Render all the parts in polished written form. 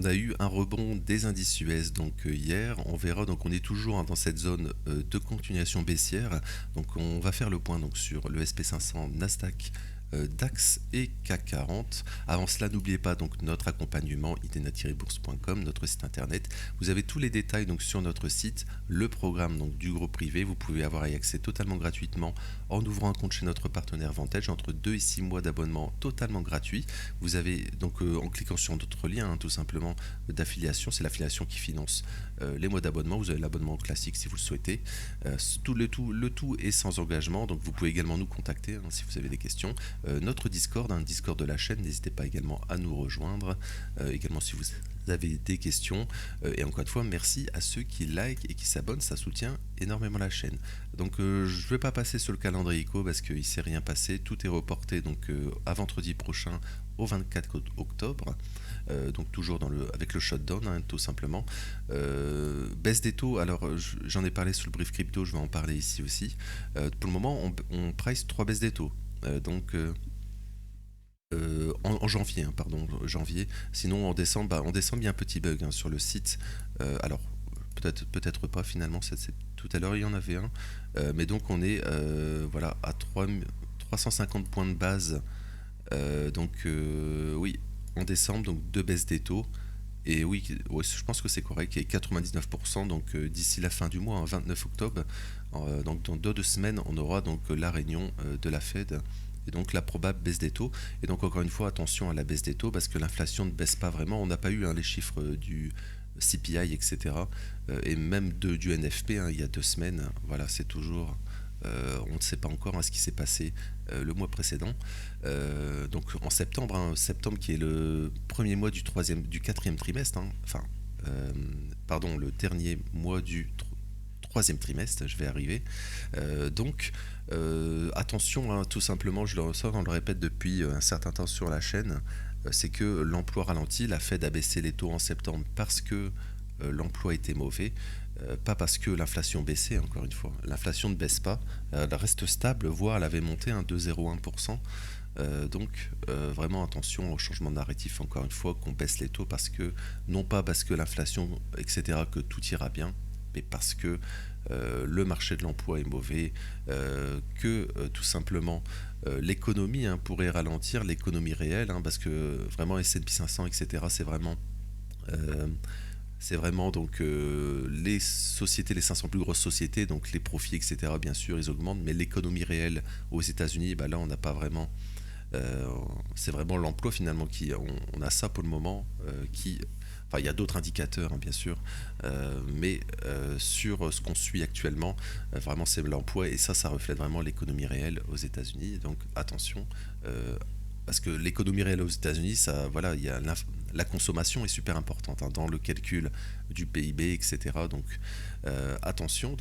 On a eu un rebond des indices US hier. On verra donc on est toujours, hein, dans cette zone, de continuation baissière. Donc on va faire le point donc sur le SP500, Nasdaq, DAX et CAC 40. Avant cela, n'oubliez pas donc notre accompagnement idena-bourse.com, notre site internet. Vous avez tous les détails donc sur notre site, le programme donc du groupe privé. Vous pouvez avoir y accès totalement gratuitement en ouvrant un compte chez notre partenaire Vantage, entre 2 et 6 mois d'abonnement totalement gratuit. Vous avez donc, en cliquant sur notre lien, hein, tout simplement, d'affiliation, c'est l'affiliation qui finance les mois d'abonnement. Vous avez l'abonnement classique si vous le souhaitez. Le tout est sans engagement, donc vous pouvez également nous contacter, hein, si vous avez des questions. Notre Discord, un Discord de la chaîne, n'hésitez pas également à nous rejoindre, également si vous avez des questions. Et encore une fois, merci à ceux qui like et qui s'abonnent, ça soutient énormément la chaîne. Donc je ne vais pas passer sur le calendrier ICO parce qu'il ne s'est rien passé, tout est reporté donc à vendredi prochain au 24 octobre. Donc toujours avec le shutdown, hein, tout simplement. Baisse des taux, alors j'en ai parlé sur le brief crypto, je vais en parler ici aussi. Pour le moment, on price 3 baisses des taux. En janvier, hein, pardon, janvier. Sinon, en décembre, il y a un petit bug, hein, sur le site. Alors, peut-être pas finalement. Tout à l'heure, il y en avait un. Mais donc, on est, voilà, à 350 points de base. Oui, en décembre, donc deux baisses des taux. Et oui, ouais, je pense que c'est correct. Et 99%, donc d'ici la fin du mois, hein, 29 octobre. Donc dans 2 semaines, on aura donc la réunion de la Fed. Et donc la probable baisse des taux. Et donc encore une fois, attention à la baisse des taux parce que l'inflation ne baisse pas vraiment. On n'a pas eu, hein, les chiffres du CPI, etc. Et même du NFP, hein, il y a 2 semaines. Voilà, c'est toujours. On ne sait pas encore, hein, ce qui s'est passé le mois précédent. Donc en septembre, hein, septembre qui est le premier mois du quatrième trimestre, hein, enfin, pardon, le dernier mois du troisième trimestre, je vais arriver. Attention, hein, tout simplement, je le ressors, on le répète depuis un certain temps sur la chaîne, c'est que l'emploi ralentit. La Fed a baissé les taux en septembre parce que l'emploi était mauvais, pas parce que l'inflation baissait, encore une fois. L'inflation ne baisse pas, elle reste stable, voire elle avait monté un 2,01%. Vraiment attention au changement de narratif, encore une fois, qu'on baisse les taux parce que, non pas parce que l'inflation, etc., que tout ira bien, mais parce que le marché de l'emploi est mauvais, que tout simplement l'économie, hein, pourrait ralentir, l'économie réelle, hein, parce que vraiment S&P 500, etc., euh, c'est vraiment donc les sociétés, les 500 plus grosses sociétés, donc les profits, etc., bien sûr, ils augmentent, mais l'économie réelle aux États-Unis, bah là, on n'a pas vraiment. euh, c'est vraiment l'emploi finalement on a ça pour le moment, qui. Enfin, il y a d'autres indicateurs, hein, bien sûr, mais sur ce qu'on suit actuellement, vraiment c'est l'emploi et ça reflète vraiment l'économie réelle aux États-Unis. Donc attention, parce que l'économie réelle aux États-Unis, ça, voilà, la consommation est super importante, hein, dans le calcul du PIB, etc. Donc attention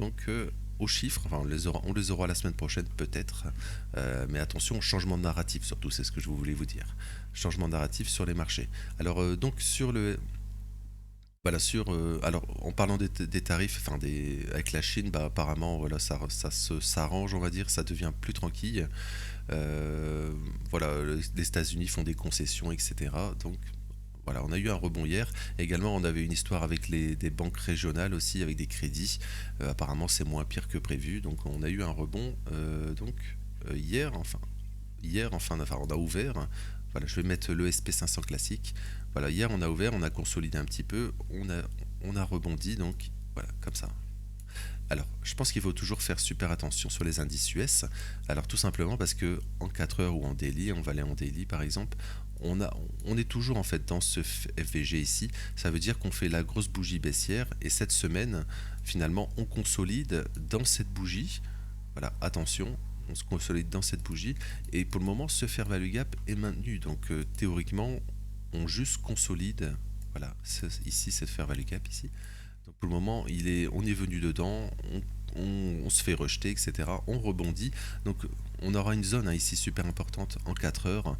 aux chiffres, enfin, on les aura la semaine prochaine peut-être, mais attention au changement de narratif surtout, c'est ce que je voulais vous dire. Changement de narratif sur les marchés. Alors donc sur le voilà, alors en parlant des tarifs, enfin avec la Chine, bah, apparemment voilà, ça s'arrange, on va dire, ça devient plus tranquille. Voilà, les États-Unis font des concessions, etc. Donc voilà, on a eu un rebond hier. Également, on avait une histoire avec des banques régionales aussi, avec des crédits. Apparemment, c'est moins pire que prévu. Donc on a eu un rebond, hier, enfin, on a ouvert, hein. Voilà, je vais mettre le SP500 classique. Voilà, hier on a ouvert, on a consolidé un petit peu, on a rebondi, donc voilà, comme ça. Alors, je pense qu'il faut toujours faire super attention sur les indices US. Alors, tout simplement parce que en 4 heures ou en daily, on va aller en daily par exemple, on est toujours en fait dans ce FVG ici. Ça veut dire qu'on fait la grosse bougie baissière et cette semaine, finalement, on consolide dans cette bougie. Voilà, attention, on se consolide dans cette bougie et pour le moment, ce fair value gap est maintenu. Donc, théoriquement, on juste consolide. Voilà, ici, c'est le fair value gap ici. Donc pour le moment, on est venu dedans, on se fait rejeter, etc. On rebondit. Donc on aura une zone, hein, ici super importante en 4 heures.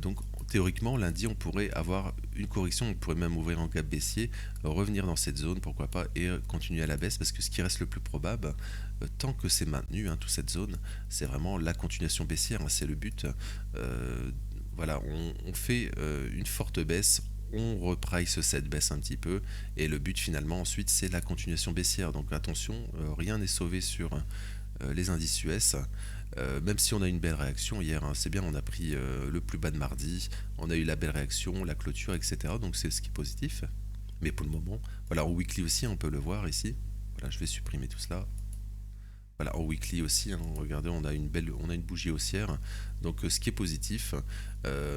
Donc théoriquement, lundi, on pourrait avoir une correction, on pourrait même ouvrir en gap baissier, revenir dans cette zone, pourquoi pas, et continuer à la baisse, parce que ce qui reste le plus probable, tant que c'est maintenu, hein, toute cette zone, c'est vraiment la continuation baissière, hein, c'est le but. Voilà, on fait une forte baisse, on reprice cette baisse un petit peu, et le but finalement ensuite c'est la continuation baissière. Donc attention, rien n'est sauvé sur les indices US. Même si on a une belle réaction hier, hein, c'est bien, on a pris le plus bas de mardi, on a eu la belle réaction, la clôture, etc. Donc c'est ce qui est positif. Mais pour le moment, voilà, en weekly aussi, on peut le voir ici. Voilà, je vais supprimer tout cela. Voilà, en weekly aussi, hein, regardez, on a une bougie haussière, donc ce qui est positif,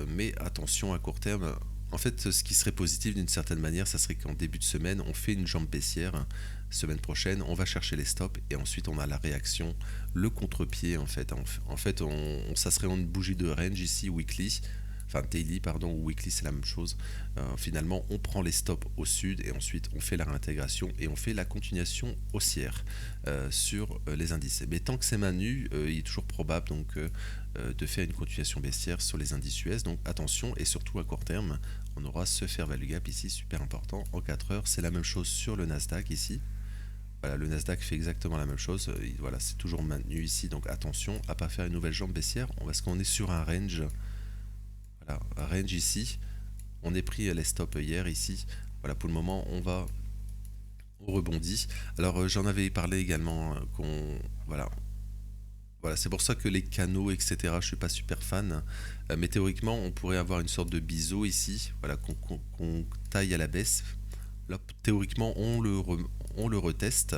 mais attention à court terme. En fait, ce qui serait positif d'une certaine manière, ça serait qu'en début de semaine, on fait une jambe baissière. Semaine prochaine, on va chercher les stops et ensuite on a la réaction, le contre-pied en fait. Ça serait une bougie de range ici, weekly, enfin daily pardon, ou weekly c'est la même chose. Finalement, on prend les stops au sud et ensuite on fait la réintégration et on fait la continuation haussière sur les indices. Mais tant que c'est maintenu, il est toujours probable de faire une continuation baissière sur les indices US. Donc attention, et surtout à court terme, on aura ce fair value gap ici super important en 4 heures. C'est la même chose sur le Nasdaq ici. Voilà, le Nasdaq fait exactement la même chose. Voilà, c'est toujours maintenu ici, donc attention à ne pas faire une nouvelle jambe baissière parce qu'on est sur un range. Voilà, un range ici. On est pris les stops hier ici. Voilà, pour le moment, on rebondit. Alors, j'en avais parlé également voilà, c'est pour ça que les canaux, etc., je suis pas super fan. Mais théoriquement, on pourrait avoir une sorte de biseau ici, voilà, qu'on taille à la baisse. Là, théoriquement, on le reteste.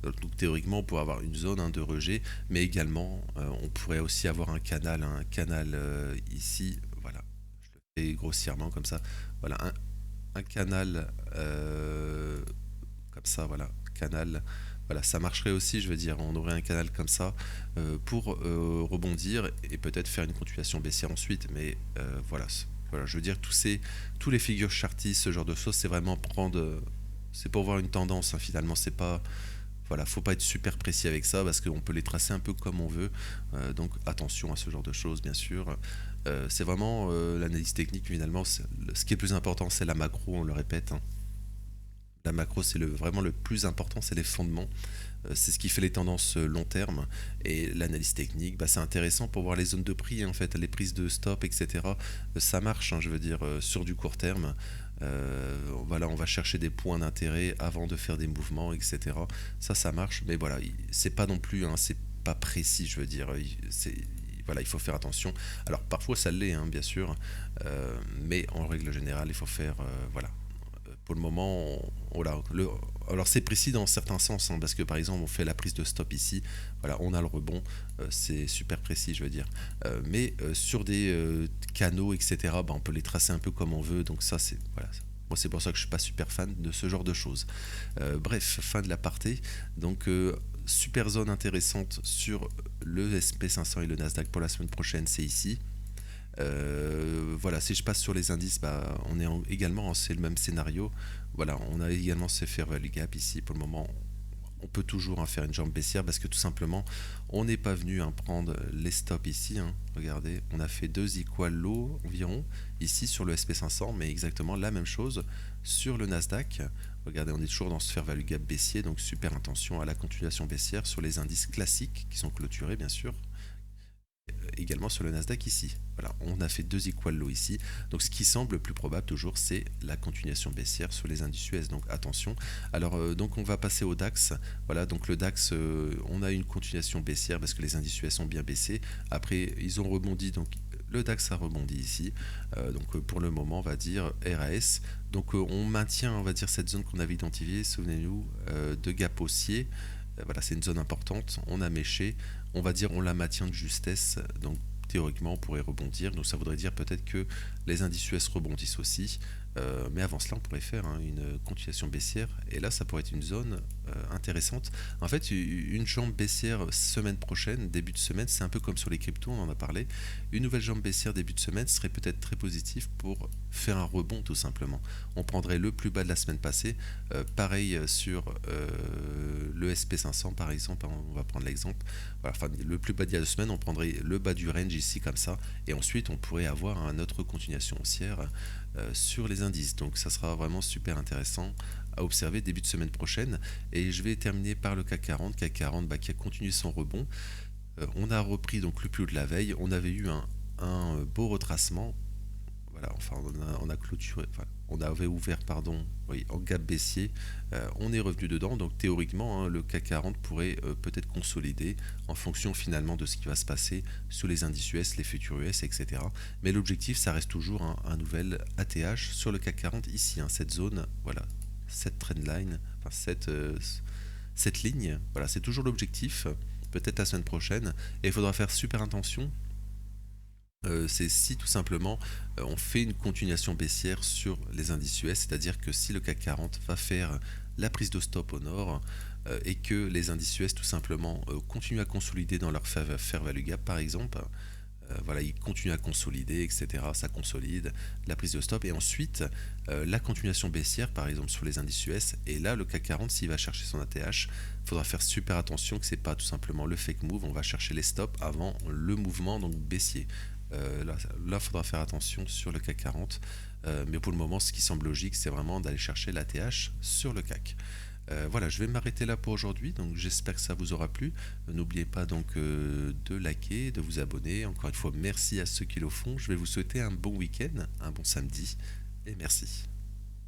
Donc théoriquement, on pourrait avoir une zone de rejet, mais également, on pourrait aussi avoir un canal ici. Voilà, je le fais grossièrement comme ça. Voilà, un canal comme ça, voilà, canal. Voilà, ça marcherait aussi, je veux dire, on aurait un canal comme ça pour rebondir et peut-être faire une continuation baissière ensuite. Mais voilà, voilà, je veux dire, tous les figures chartistes, ce genre de choses, c'est vraiment c'est pour voir une tendance. Hein, finalement, c'est pas, voilà, faut pas être super précis avec ça parce qu'on peut les tracer un peu comme on veut. Donc attention à ce genre de choses, bien sûr. C'est vraiment l'analyse technique finalement. Ce qui est plus important, c'est la macro, on le répète. Hein. La macro, c'est vraiment le plus important, c'est les fondements. C'est ce qui fait les tendances long terme. Et l'analyse technique, bah, c'est intéressant pour voir les zones de prix, en fait, les prises de stop, etc. Ça marche, hein, je veux dire, sur du court terme. Voilà, on va chercher des points d'intérêt avant de faire des mouvements, etc. Ça marche, mais voilà, c'est pas non plus, hein, c'est pas précis, je veux dire. Voilà, il faut faire attention. Alors parfois ça l'est, hein, bien sûr, mais en règle générale, il faut faire, voilà, pour le moment, voilà, alors c'est précis dans certains sens, hein, parce que par exemple on fait la prise de stop ici, voilà, on a le rebond, c'est super précis je veux dire. Mais sur des canaux, etc., bah, on peut les tracer un peu comme on veut, donc ça c'est voilà. Moi c'est pour ça que je suis pas super fan de ce genre de choses. Bref, fin de l'aparté. Donc super zone intéressante sur le SP500 et le Nasdaq pour la semaine prochaine, c'est ici. Voilà, si je passe sur les indices, bah, on est également, c'est le même scénario. Voilà, on a également ce fair value gap ici. Pour le moment, on peut toujours faire une jambe baissière parce que tout simplement, on n'est pas venu prendre les stops ici. Hein. Regardez, on a fait 2 equal low environ ici sur le SP500, mais exactement la même chose sur le Nasdaq. Regardez, on est toujours dans ce fair value gap baissier, donc super attention à la continuation baissière sur les indices classiques qui sont clôturés, bien sûr. Également sur le Nasdaq ici. Voilà, on a fait 2 equal low ici. Donc ce qui semble le plus probable toujours, c'est la continuation baissière sur les indices US. Donc attention. Alors donc on va passer au DAX. Voilà, donc le DAX, on a une continuation baissière parce que les indices US ont bien baissé. Après, ils ont rebondi. Donc le DAX a rebondi ici. Donc pour le moment, on va dire RAS. Donc on maintient, on va dire, cette zone qu'on avait identifiée, souvenez-nous, de gap haussier. Voilà, c'est une zone importante. On a méché, on va dire, on la maintient de justesse. Donc théoriquement, on pourrait rebondir. Donc ça voudrait dire peut-être que les indices US rebondissent aussi. Mais avant cela, on pourrait faire une continuation baissière. Et là, ça pourrait être une zone intéressante. En fait, une jambe baissière semaine prochaine, début de semaine, c'est un peu comme sur les cryptos, on en a parlé. Une nouvelle jambe baissière début de semaine serait peut-être très positif pour faire un rebond tout simplement. On prendrait le plus bas de la semaine passée. Pareil sur le SP500 par exemple, on va prendre l'exemple. Voilà, enfin, le plus bas d'il y a 2 semaines, on prendrait le bas du range ici comme ça. Et ensuite, on pourrait avoir une autre continuation haussière sur les indices. Donc ça sera vraiment super intéressant à observer début de semaine prochaine. Et je vais terminer par le CAC 40. CAC 40 bah, qui a continué son rebond. On a repris donc le plus haut de la veille. On avait eu un beau retracement. Voilà, enfin on a clôturé. Enfin, on avait ouvert pardon, oui, en gap baissier, on est revenu dedans, donc théoriquement, hein, le CAC 40 pourrait peut-être consolider en fonction finalement de ce qui va se passer sur les indices US, les futurs US, etc. Mais l'objectif, ça reste toujours hein, un nouvel ATH sur le CAC 40 ici, hein, cette zone, voilà, cette trendline, enfin cette ligne, voilà, c'est toujours l'objectif, peut-être la semaine prochaine, et il faudra faire super attention. C'est si tout simplement on fait une continuation baissière sur les indices US, c'est-à-dire que si le CAC 40 va faire la prise de stop au nord et que les indices US tout simplement continuent à consolider dans leur fair value gap par exemple, voilà, ils continuent à consolider, etc. Ça consolide, la prise de stop et ensuite la continuation baissière par exemple sur les indices US. Et là, le CAC 40, s'il va chercher son ATH, il faudra faire super attention que c'est pas tout simplement le fake move. On va chercher les stops avant le mouvement donc baissier. Là, il faudra faire attention sur le CAC 40. Mais pour le moment, ce qui semble logique, c'est vraiment d'aller chercher l'ATH sur le CAC. Voilà, je vais m'arrêter là pour aujourd'hui, donc j'espère que ça vous aura plu. N'oubliez pas donc de liker, de vous abonner. Encore une fois, merci à ceux qui le font. Je vais vous souhaiter un bon week-end, un bon samedi, et merci.